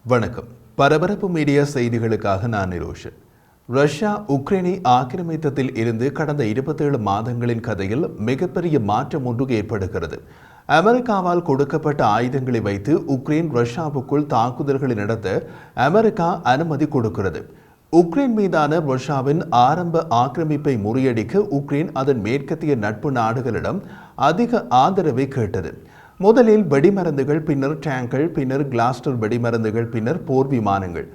வணக்கம். பரபரப்பு மீடியா செய்திகளுக்காக நான் நிரோஷன். ரஷ்யா உக்ரைனை ஆக்கிரமித்ததில் இருந்து கடந்த 27 மாதங்களின் கதையில் மிகப்பெரிய மாற்றம் ஒன்று ஏற்படுகிறது. அமெரிக்காவால் கொடுக்கப்பட்ட ஆயுதங்களை வைத்து உக்ரைன் ரஷ்யாவுக்குள் தாக்குதல்களை நடத்த அமெரிக்கா அனுமதி கொடுக்கிறது. உக்ரைன் மீதான ரஷ்யாவின் ஆரம்ப ஆக்கிரமிப்பை முறியடிக்க உக்ரைன் அதன் மேற்கத்திய நட்பு நாடுகளிடம் அதிக ஆதரவை கேட்டது. முதலில் வெடிமருந்துகள், பின்னர் டேங்கர்கள், பின்னர் கிளாஸ்டர் வெடிமருந்துகள், பின்னர் போர் விமானங்கள்.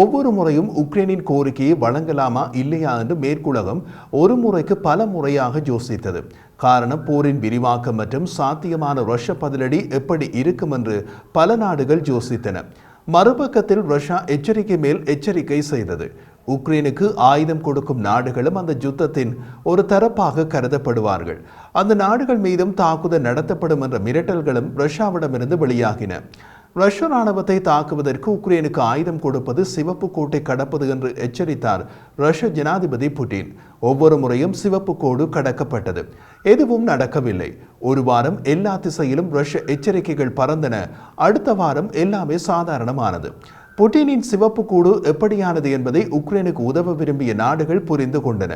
ஒவ்வொரு முறையும் உக்ரைனின் கோரிக்கையை வழங்கலாமா இல்லையா என்று மேற்குலகம் ஒரு முறைக்கு பல முறையாக யோசித்தது. காரணம், போரின் விரிவாக்கம் மற்றும் சாத்தியமான ரஷ்ய பதிலடி எப்படி இருக்கும் என்று பல நாடுகள் யோசித்தன. மறுபக்கத்தில் ரஷ்யா எச்சரிக்கை மேல் எச்சரிக்கை செய்தது. உக்ரைனுக்கு ஆயுதம் கொடுக்கும் நாடுகளும் அந்த யுத்தத்தின் ஒரு தரப்பாக கருதப்படுவார்கள். அந்த நாடுகள் மீதும் தாக்குதல் நடத்தப்படும் என்ற மிரட்டல்களும் ரஷ்யாவிடமிருந்து வெளியாகின. ரஷ்ய ராணுவத்தை தாக்குவதற்கு உக்ரைனுக்கு ஆயுதம் கொடுப்பது சிவப்பு கோட்டை கடப்பது என்று எச்சரித்தார் ரஷ்ய ஜனாதிபதி புட்டின். ஒவ்வொரு முறையும் சிவப்பு கோடு கடக்கப்பட்டது. எதுவும் நடக்கவில்லை. ஒரு வாரம் எல்லா திசையிலும் ரஷ்ய எச்சரிக்கைகள் பறந்தன. அடுத்த வாரம் எல்லாமே சாதாரணமானது. புட்டினின் சிவப்பு கூடு எப்படியானது என்பதை உக்ரைனுக்கு உதவ விரும்பிய நாடுகள் புரிந்து கொண்டன.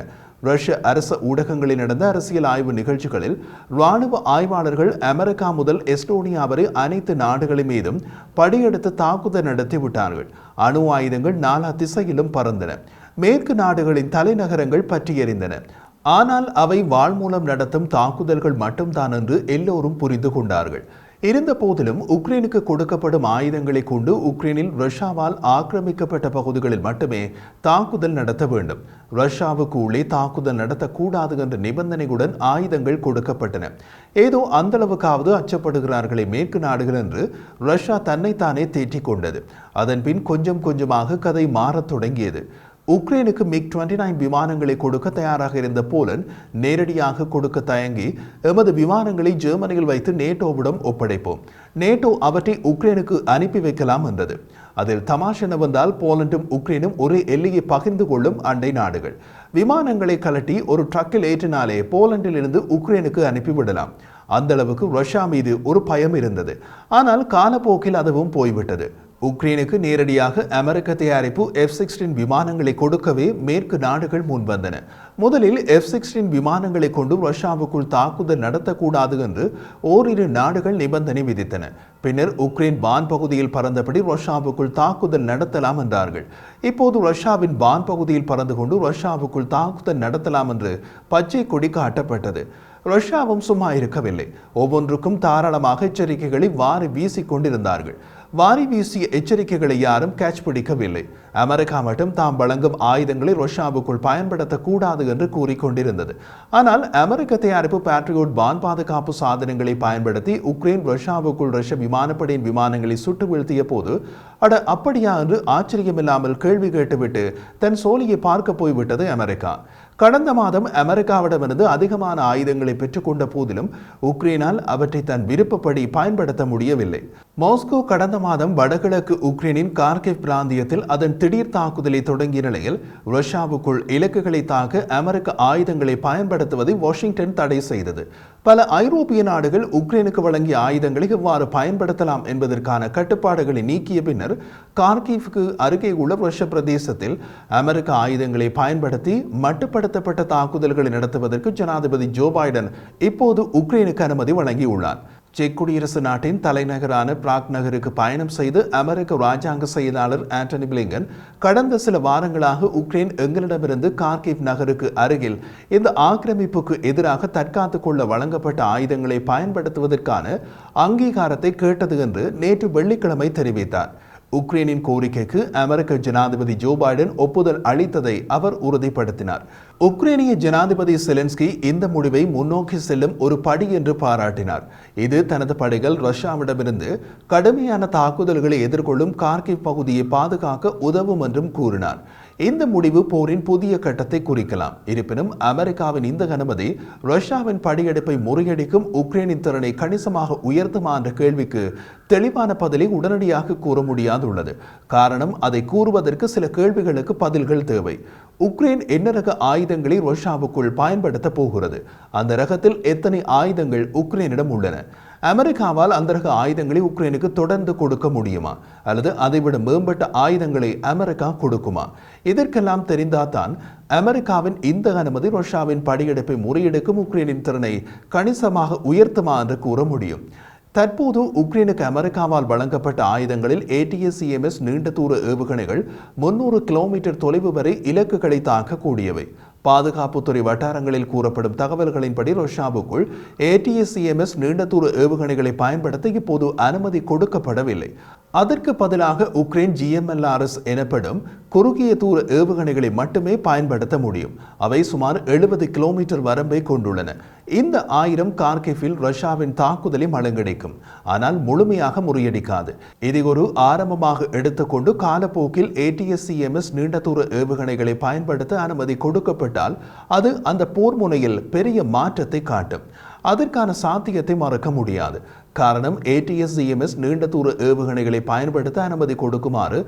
ரஷ்ய அரச ஊடகங்களில் நடந்த அரசியல் ஆய்வு நிகழ்ச்சிகளில் இராணுவ ஆய்வாளர்கள் அமெரிக்கா முதல் எஸ்டோனியா வரை அனைத்து நாடுகளின் மீதும் படியெடுத்து தாக்குதல் நடத்திவிட்டார்கள். அணு ஆயுதங்கள் நாலா திசையிலும் பறந்தன. மேற்கு நாடுகளின் தலைநகரங்கள் பற்றி எறிந்தன. ஆனால் அவை வாள் மூலம் நடத்தும் தாக்குதல்கள் மட்டும்தான் என்று எல்லோரும் புரிந்து கொண்டார்கள். இருந்த போதிலும் உக்ரைனுக்கு கொடுக்கப்படும் ஆயுதங்களை கொண்டு உக்ரைனில் ரஷ்யாவால் ஆக்கிரமிக்கப்பட்ட பகுதிகளில் மட்டுமே தாக்குதல் நடத்த வேண்டும். ரஷ்யாவுக்கு உள்ளே தாக்குதல் நடத்தக்கூடாது என்ற நிபந்தனையுடன் ஆயுதங்கள் கொடுக்கப்பட்டன. ஏதோ அந்த அளவுக்காவது அச்சப்படுகிறார்களே மேற்கு நாடுகள் என்று ரஷ்யா தன்னைத்தானே தேற்றிக் கொண்டது. அதன் பின் கொஞ்சம் கொஞ்சமாக கதை மாறத் தொடங்கியது. உக்ரைனுக்கு MiG-29 விமானங்களை கொடுக்க தயாராக இருந்த போலந்து நேரடியாக கொடுக்க தயங்கி எமது விமானங்களை ஜெர்மனியில் வைத்து நேட்டோவிடம் ஒப்படைப்போம், நேட்டோ அவற்றை உக்ரைனுக்கு அனுப்பி வைக்கலாம் என்றது. அதில் தமாஷ் என்ன வந்தால், போலண்டும் உக்ரைனும் ஒரே எல்லையை பகிர்ந்து கொள்ளும் அண்டை நாடுகள். விமானங்களை கலட்டி ஒரு ட்ரக்கில் ஏற்றினாலே போலண்டில் இருந்து உக்ரைனுக்கு அனுப்பிவிடலாம். அந்த அளவுக்கு ரஷ்யா மீது ஒரு பயம் இருந்தது. ஆனால் காலப்போக்கில் அதுவும் போய்விட்டது. உக்ரைனுக்கு நேரடியாக அமெரிக்க தயாரிப்பு F-16 விமானங்களை கொடுக்கவே மேற்கு நாடுகள் முன்வந்தன. முதலில் F-16 விமானங்களை கொண்டு ரஷ்யாவுக்குள் தாக்குதல் நடத்தக்கூடாது என்று ஓரிரு நாடுகள் நிபந்தனை விதித்தன. பின்னர் உக்ரைன் வான் பகுதியில் பறந்தபடி ரஷ்யாவுக்குள் தாக்குதல் நடத்தலாம் என்றார்கள். இப்போது ரஷ்யாவின் வான் பகுதியில் பறந்து கொண்டு ரஷ்யாவுக்குள் தாக்குதல் நடத்தலாம் என்று பச்சை கொடி காட்டப்பட்டது. ரஷ்யாவும் சும்மா இருக்கவில்லை. ஒவ்வொன்றுக்கும் தாராளமாக எச்சரிக்கைகளை வாரி வீசிக் கொண்டிருந்தார்கள். வாரி வீசிய எச்சரிக்கைகளை யாரும் கேட்ச் பிடிக்கவில்லை. அமெரிக்கா மட்டும் தாம் வழங்கும் ஆயுதங்களை ரஷ்யாவுக்குள் பயன்படுத்தக்கூடாது என்று கூறிக்கொண்டிருந்தது. ஆனால் அமெரிக்க தயாரிப்பு பேட்ரியோட் வான் பாதுகாப்பு சாதனங்களை பயன்படுத்தி உக்ரைன் ரஷ்யாவுக்குள் ரஷ்ய விமானப்படையின் விமானங்களை சுட்டு வீழ்த்திய போது அப்படியா என்று ஆச்சரியமில்லாமல் கேள்வி கேட்டுவிட்டு தன் சோழியை பார்க்க போய்விட்டது அமெரிக்கா. கடந்த மாதம் அமெரிக்காவிடமிருந்து அதிகமான ஆயுதங்களை பெற்றுக்கொண்ட போதிலும் உக்ரைனால் அவற்றை தன் விருப்பப்படி பயன்படுத்த முடியவில்லை. மாஸ்கோ கடந்த மாதம் வடகிழக்கு உக்ரைனின் கார்கிவ் பிராந்தியத்தில் அதன் திடீர் தாக்குதலை தொடங்கிய நிலையில் ரஷ்யாவுக்குள் இலக்குகளை தாக்க அமெரிக்க ஆயுதங்களை பயன்படுத்துவதை வாஷிங்டன் தடை செய்தது. பல ஐரோப்பிய நாடுகள் உக்ரைனுக்கு வழங்கிய ஆயுதங்களை எவ்வாறு பயன்படுத்தலாம் என்பதற்கான கட்டுப்பாடுகளை நீக்கிய பின்னர் கார்கிவ்க்கு அருகே உள்ள ரஷ்ய பிரதேசத்தில் அமெரிக்க ஆயுதங்களை பயன்படுத்தி மட்டுப்படுத்தப்பட்ட தாக்குதல்களை நடத்துவதற்கு ஜனாதிபதி ஜோ பைடன் இப்போது உக்ரைனுக்கு அனுமதி வழங்கியுள்ளார். செக் குடியரசு நாட்டின் தலைநகரான பிராக் நகருக்கு பயணம் செய்து அமெரிக்க ராஜாங்க செயலாளர் ஆண்டனி பிளிங்கன் கடந்த சில வாரங்களாக உக்ரைன் எங்களிடமிருந்து கார்கிவ் நகருக்கு அருகில் இந்த ஆக்கிரமிப்புக்கு எதிராக தற்காத்துக் கொள்ள வழங்கப்பட்ட ஆயுதங்களை பயன்படுத்துவதற்கான அங்கீகாரத்தை கேட்டது என்று நேற்று வெள்ளிக்கிழமை தெரிவித்தார். உக்ரைனின் கோரிக்கைக்கு அமெரிக்க ஜனாதிபதி ஜோ பைடன் ஒப்புதல் அளித்ததை அவர் உறுதிப்படுத்தினார். உக்ரைனிய ஜனாதிபதி செலன்ஸ்கி இந்த முடிவை முன்னோக்கி செல்லும் ஒரு படி என்று பாராட்டினார். இது தனது படைகள் ரஷ்யாவிடமிருந்து கடுமையான தாக்குதல்களை எதிர்கொள்ளும் கார்கிவ் பகுதியை பாதுகாக்க உதவும் என்றும் கூறினார். இந்த முடிவு போரின் புதிய கட்டத்தை குறிக்கலாம். இருப்பினும் அமெரிக்காவின் இந்த அனுமதி ரஷ்யாவின் படையெடுப்பை முறியடிக்கும் உக்ரைனின் திறனை கணிசமாக உயர்த்துமா என்ற கேள்விக்கு தெளிவான பதிலை உடனடியாக கூற முடியாதுள்ளது. காரணம், அதை கூறுவதற்கு சில கேள்விகளுக்கு பதில்கள் தேவை. உக்ரைன் என்ன ரக ஆயுதங்களை ரஷ்யாவுக்குள் பயன்படுத்த போகிறது? அந்த ரகத்தில் எத்தனை ஆயுதங்கள் உக்ரைனிடம் உள்ளன? அமெரிக்காவால் அந்தரக ஆயுதங்களை உக்ரைனுக்கு தொடர்ந்து கொடுக்க முடியுமா அல்லது அதைவிட மேம்பட்ட ஆயுதங்களை அமெரிக்கா கொடுக்குமா? இதற்கெல்லாம் தெரிந்தால்தான் அமெரிக்காவின் இந்த அனுமதி ரஷ்யாவின் படையெடுப்பை முறியடிக்கும் உக்ரைனின் திறனை கணிசமாக உயர்த்துமா என்று கூற முடியும். தற்போது உக்ரைனுக்கு அமெரிக்காவால் வழங்கப்பட்ட ஆயுதங்களில் ATACMS நீண்ட தூர ஏவுகணைகள் 300 கிலோமீட்டர் தொலைவு வரை இலக்குகளை தாக்கக்கூடியவை. பாதுகாப்புத்துறை வட்டாரங்களில் கூறப்படும் தகவல்களின்படி ரஷ்யாவுக்குள் ATACMS நீண்ட தூர ஏவுகணைகளை பயன்படுத்த இப்போது அனுமதி கொடுக்கப்படவில்லை. அதற்கு பதிலாக உக்ரைன் GMLRS எனப்படும் குறுகிய தூர ஏவுகணைகளை மட்டுமே பயன்படுத்த முடியும். அவை சுமார் 70 கிலோமீட்டர் வரம்பை கொண்டுள்ளன. இந்த ஆயுதம் கார்கிவில் ரஷ்யாவின் தாக்குதலை மழுங்கடிக்கும், ஆனால் முழுமையாக முறியடிக்காது. இதை ஒரு ஆரம்பமாக எடுத்துக்கொண்டு காலப்போக்கில் ATACMS நீண்ட தூர ஏவுகணைகளை பயன்படுத்த அனுமதி கொடுக்கப்பட்டால் அது அந்த போர் முனையில் பெரிய மாற்றத்தை காட்டும். அதற்கான சாத்தியத்தை மறக்க முடியாது. காரணம், ATACMS நீண்ட தூர ஏவுகணைகளை பயன்படுத்த அனுமதி கொடுக்குமாறு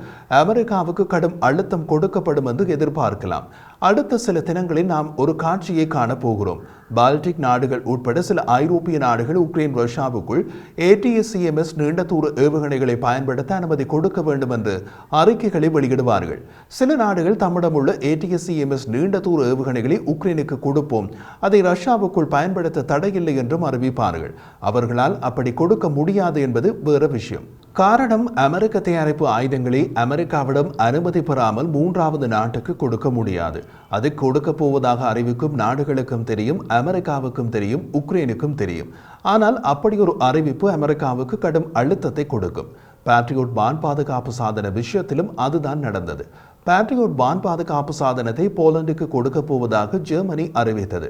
அமெரிக்காவுக்கு கடும் அழுத்தம் கொடுக்கப்படும் என்று எதிர்பார்க்கலாம். அடுத்த சில தினங்களில் நாம் ஒரு காட்சியை காணப்போகிறோம். பால்டிக் நாடுகள் உட்பட சில ஐரோப்பிய நாடுகள் உக்ரைன் ரஷ்யாவுக்குள் ATACMS நீண்ட தூர ஏவுகணைகளை பயன்படுத்த அனுமதி கொடுக்க வேண்டும் என்று அறிக்கைகளை வெளியிடுவார்கள். சில நாடுகள் தம்மிடம் உள்ள ATACMS நீண்ட தூர ஏவுகணைகளை உக்ரைனுக்கு கொடுப்போம், அதை ரஷ்யாவுக்குள் பயன்படுத்த தடையில்லை என்றும் அறிவிப்பார்கள். அவர்களால் அப்படி கொடுக்க முடியாது என்பது வேறு விஷயம். காரணம், அமெரிக்க தயாரிப்பு ஆயுதங்களை அமெரிக்காவிடம் அனுமதி பெறாமல் மூன்றாவது நாட்டுக்கு கொடுக்க முடியாது. அது கொடுக்க போவதாக அறிவிக்கும் நாடுகளுக்கும் தெரியும், அமெரிக்காவுக்கும் தெரியும், உக்ரைனுக்கும் தெரியும். ஆனால் அப்படி ஒரு அறிவிப்பு அமெரிக்காவுக்கு கடும் அழுத்தத்தை கொடுக்கும். பேட்ரியோட் வான் பாதுகாப்பு சாதன விஷயத்திலும் அதுதான் நடந்தது. பேட்ரியோட் வான் பாதுகாப்பு சாதனத்தை போலந்துக்கு கொடுக்க போவதாக ஜெர்மனி அறிவித்தது.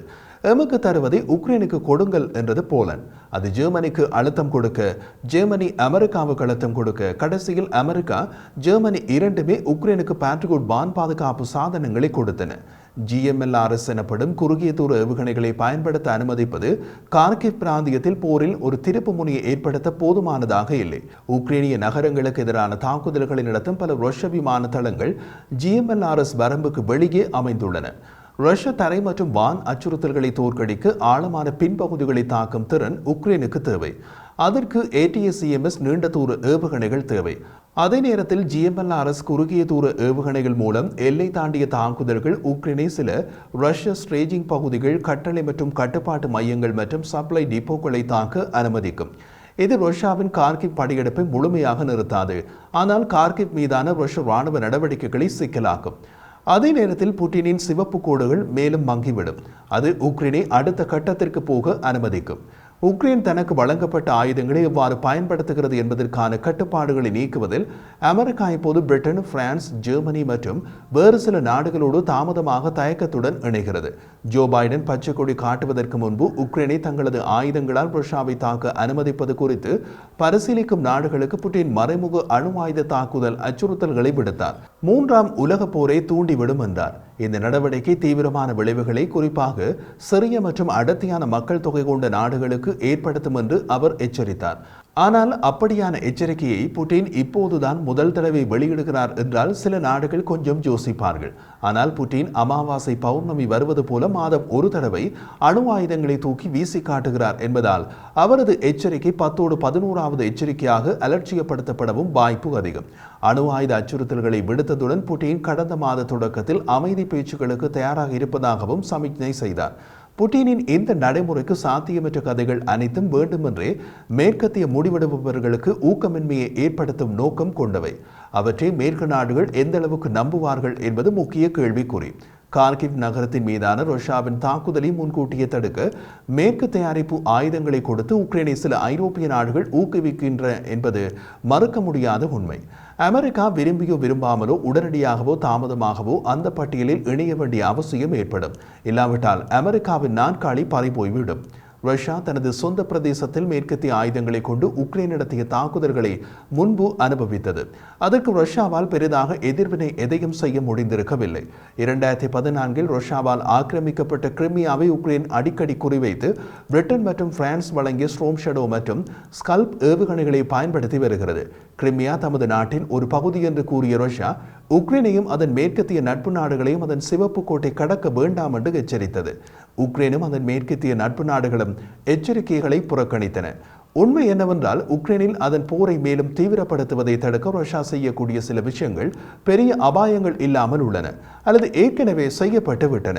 எமக்கு தருவதை உக்ரைனுக்கு கொடுங்கள் என்றது போலந்து. அது ஜெர்மனிக்கு அழுத்தம் கொடுக்க, ஜெர்மனி அமெரிக்காவுக்கு அழுத்தம் கொடுக்க, கடைசியில் அமெரிக்கா, ஜெர்மனி இரண்டுமே உக்ரைனுக்கு பேட்ரியோட் வான் பாதுகாப்பு சாதனங்களை கொடுத்தன. GMLRS எனப்படும் குறுகிய தூர ஏவுகணைகளை பயன்படுத்த அனுமதிப்பது கார்கிவ் பிராந்தியத்தில் போரில் ஒரு திருப்பு முனையை ஏற்படுத்த போதுமானதாக இல்லை. உக்ரைனிய நகரங்களுக்கு எதிரான தாக்குதல்களை நடத்தும் பல ரஷ்ய விமான தளங்கள் GMLRS வரம்புக்கு வெளியே அமைந்துள்ளன. ரஷ்ய தரை மற்றும் வான் அச்சுறுத்தல்களை தோற்கடிக்க ஆழமான பின்பகுதிகளை தாக்கும் திறன் உக்ரைனுக்கு தேவை. அதற்கு ATACMS நீண்ட தூர ஏவுகணைகள் தேவை. அதே நேரத்தில் GMLRS குறுகிய தூர ஏவுகணைகள் மூலம் எல்லை தாண்டிய தாக்குதல்கள் உக்ரைனை சில ரஷ்ய ஸ்ட்ரேஜிங் பகுதிகள், கட்டளை மற்றும் கட்டுப்பாட்டு மையங்கள் மற்றும் சப்ளை டிப்போக்களை தாக்க அனுமதிக்கும். இது ரஷ்யாவின் கார்கிவ் படையெடுப்பை முழுமையாக நிறுத்தாது, ஆனால் கார்கிவ் மீதான ரஷ்ய ராணுவ நடவடிக்கைகளை சிக்கலாக்கும். அதே நேரத்தில் புட்டினின் சிவப்பு கோடுகள் மேலும் மங்கிவிடும். அது உக்ரைனை அடுத்த கட்டத்திற்கு போக அனுமதிக்கும். உக்ரைன் தனக்கு வழங்கப்பட்ட ஆயுதங்களை எவ்வாறு பயன்படுத்துகிறது என்பதற்கான கட்டுப்பாடுகளை நீக்குவதில் அமெரிக்கா இப்போது பிரிட்டன், பிரான்ஸ், ஜெர்மனி மற்றும் வேறு சில நாடுகளோடு தாமதமாக தயக்கத்துடன் இணைகிறது. ஜோ பைடன் பச்சை கொடி காட்டுவதற்கு முன்பு உக்ரைனை தங்களது ஆயுதங்களால் ரஷ்யாவை தாக்க அனுமதிப்பது குறித்து பரிசீலிக்கும் நாடுகளுக்கு புட்டின் மறைமுக அணு ஆயுத தாக்குதல் அச்சுறுத்தல்களை விடுத்தார். மூன்றாம் உலக போரை தூண்டிவிடும் என்றார். இந்த நடவடிக்கை தீவிரமான விளைவுகளை குறிப்பாக சிறிய மற்றும் அடர்த்தியான மக்கள் தொகை கொண்ட நாடுகளுக்கு ஏற்படுத்தும் என்று அவர் எச்சரித்தார். ஆனால் அப்படியான எச்சரிக்கையை புட்டின் இப்போதுதான் முதல் தடவை வெளியிடுகிறார் என்றால் சில நாடுகள் கொஞ்சம் யோசிப்பார்கள். ஆனால் புட்டின் அமாவாசை பௌர்ணமி வருவது போல மாதம் ஒரு தடவை அணு ஆயுதங்களை தூக்கி வீசி காட்டுகிறார் என்பதால் அவரது எச்சரிக்கை 10ஓடு 11வது எச்சரிக்கையாக அலட்சியப்படுத்தப்படவும் வாய்ப்பு அதிகம். அணு ஆயுத அச்சுறுத்தல்களை விடுத்ததுடன் புட்டின் கடந்த மாத தொடக்கத்தில் அமைதி பேச்சுக்களுக்கு தயாராக இருப்பதாகவும் சமிக்ஞை செய்தார். புட்டினின் இந்த நடைமுறைக்கு சாத்தியமற்ற கதைகள் அனைத்தும் வேண்டுமென்றே மேற்கத்திய முடிவெடுப்பவர்களுக்கு ஊக்கமின்மையை ஏற்படுத்தும் நோக்கம் கொண்டவை. அவற்றை மேற்கு நாடுகள் எந்த அளவுக்கு நம்புவார்கள் என்பது முக்கிய கேள்விக்குறி. கார்கிவ் நகரத்தின் மீதான ரஷ்யாவின் தாக்குதலை முன்கூட்டியே தடுக்க மேற்கு தயாரிப்பு ஆயுதங்களை கொடுத்து உக்ரைனை சில ஐரோப்பிய நாடுகள் ஊக்குவிக்கின்றன என்பது மறுக்க முடியாத உண்மை. அமெரிக்கா விரும்பியோ விரும்பாமலோ உடனடியாகவோ தாமதமாகவோ அந்த பட்டியலில் இணைய வேண்டிய அவசியம் ஏற்படும். இல்லாவிட்டால் அமெரிக்காவின் நாற்காலி பறிபோய்விடும். ரஷ்யா தனது சொந்த பிரதேசத்தில் மேற்கத்திய ஆயுதங்களை கொண்டு உக்ரைன் நடத்திய தாக்குதல்களை முன்பு அனுபவித்தது. அதற்கு ரஷ்யாவால் பெரிதாக எதிர்வினை எதையும் செய்ய முடிந்திருக்கவில்லை. 2014 ரஷ்யாவால் ஆக்கிரமிக்கப்பட்ட கிரிமியாவை உக்ரைன் அடிக்கடி குறிவைத்து பிரிட்டன் மற்றும் பிரான்ஸ் வழங்கிய ஸ்ட்ரோம் ஷேடோ மற்றும் ஸ்கல்ப் ஏவுகணைகளை பயன்படுத்தி வருகிறது. கிரிமியா தமது நாட்டின் ஒரு பகுதி என்று கூறிய ரஷ்யா உக்ரைனையும் அதன் மேற்கத்திய நட்பு நாடுகளையும் அதன் சிவப்பு கோட்டை கடக்க வேண்டாம் என்று எச்சரித்தது. உக்ரைனும் அதன் மேற்கத்திய நட்பு நாடுகளும் எச்சரிக்கைகளை புறக்கணித்தன. உண்மை என்னவென்றால் உக்ரைனில் அதன் போரை மேலும் தீவிரப்படுத்துவதை தடுக்க ரஷ்யா செய்யக்கூடிய சில விஷயங்கள் பெரிய அபாயங்கள் இல்லாமல் உள்ளன அல்லது ஏற்கனவே செய்யப்பட்டு விட்டன.